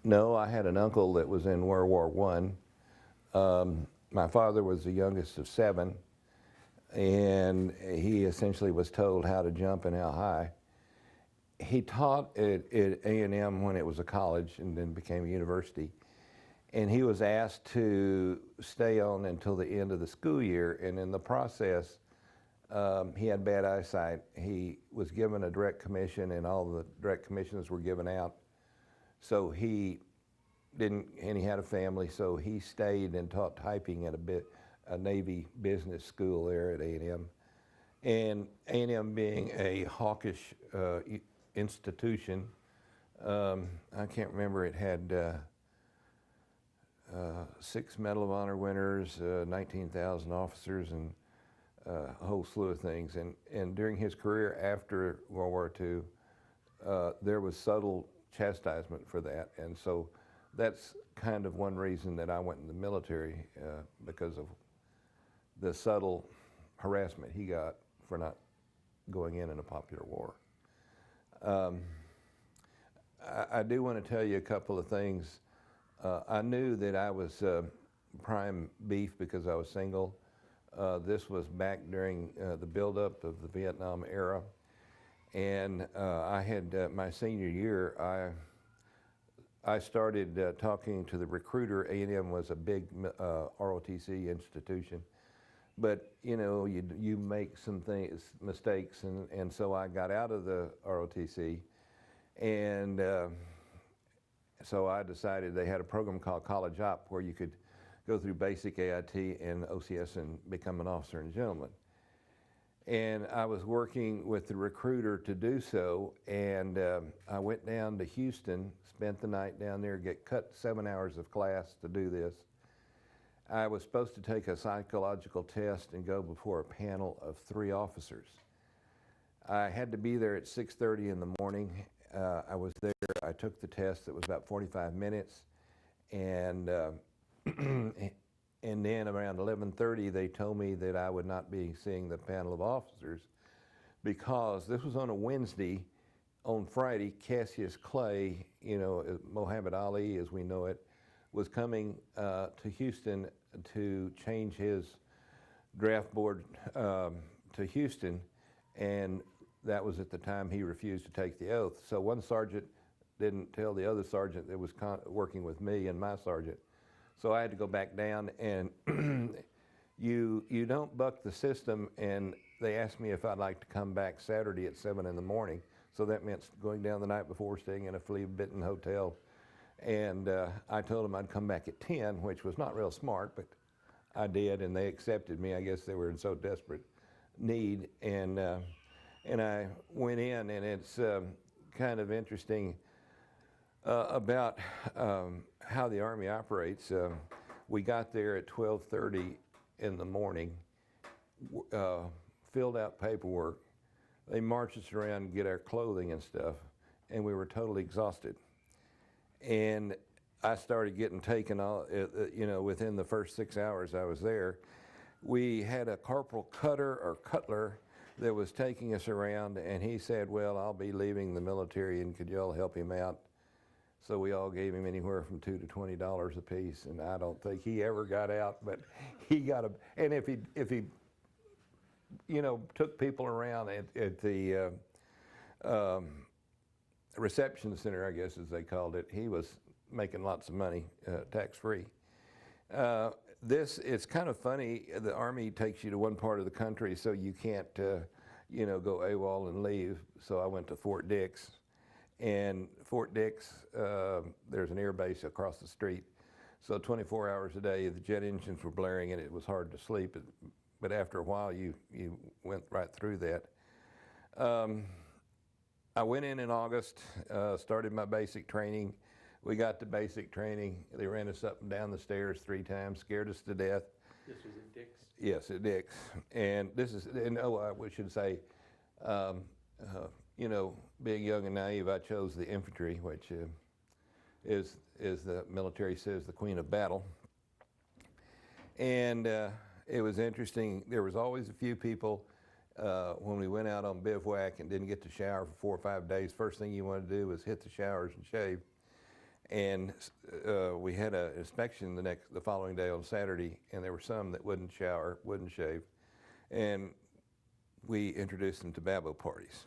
No, I had an uncle that was in World War One. My father was the youngest of seven, and he essentially was told how to jump and how high. He taught at A&M when it was a college and then became a university. And he was asked to stay on until the end of the school year. And in the process, he had bad eyesight. He was given a direct commission, and all the direct commissions were given out. So he didn't, and he had a family, so he stayed and taught typing at a Navy business school there at A&M. And A&M being a hawkish institution, I can't remember, it had 6 Medal of Honor winners, 19,000 officers, and a whole slew of things. And during his career after World War II, there was subtle chastisement for that. And so that's kind of one reason that I went in the military, because of the subtle harassment he got for not going in a popular war. I do want to tell you a couple of things. I knew that I was prime beef because I was single. This was back during the buildup of the Vietnam era. And I had, my senior year, I started talking to the recruiter. A&M was a big ROTC institution. But you know, you make some mistakes, and so I got out of the ROTC, and so I decided they had a program called College Op where you could go through basic AIT and OCS and become an officer and gentleman. And I was working with the recruiter to do so, and I went down to Houston, spent the night down there, get cut 7 hours of class to do this. I was supposed to take a psychological test and go before a panel of 3 officers. I had to be there at 6:30 in the morning. I was there, I took the test. It was about 45 minutes. And, and then around 11:30, they told me that I would not be seeing the panel of officers because this was on a Wednesday. On Friday, Cassius Clay, you know, Muhammad Ali as we know it, was coming to Houston to change his draft board to Houston, and that was at the time he refused to take the oath. So one sergeant didn't tell the other sergeant that was working with me and my sergeant. So I had to go back down, and you don't buck the system, and they asked me if I'd like to come back Saturday at 7 in the morning. So that meant going down the night before, staying in a flea-bitten hotel. And I told them I'd come back at 10, which was not real smart, but I did, and they accepted me. I guess they were in so desperate need. And I went in, and it's kind of interesting about how the Army operates. We got there at 12:30 in the morning, filled out paperwork. They marched us around and get our clothing and stuff, and we were totally exhausted. And I started getting taken, you know, within the first 6 hours I was there. We had a Corporal Cutter or Cutler that was taking us around, and he said, well, I'll be leaving the military, and could y'all help him out? So we all gave him anywhere from $2 to $20 a piece, and I don't think he ever got out, but he got and if he you know, took people around at the reception center, I guess as they called it, he was making lots of money, tax-free. It's kind of funny, the Army takes you to one part of the country so you can't, you know, go AWOL and leave. So I went to Fort Dix. And Fort Dix, there's an air base across the street. So 24 hours a day, the jet engines were blaring and it was hard to sleep. But after a while, you went right through that. I went in August, started my basic training. We got to basic training. They ran us up and down the stairs 3 times, scared us to death. This was at Dix? Yes, at Dix. And this is, and we should say, you know, being young and naive, I chose the infantry, which is the military says, the queen of battle. And it was interesting. There was always a few people when we went out on bivouac and didn't get to shower for 4 or 5 days. First thing you want to do was hit the showers and shave. And we had an inspection the following day on Saturday, and there were some that wouldn't shower, wouldn't shave, and we introduced them to Babo parties.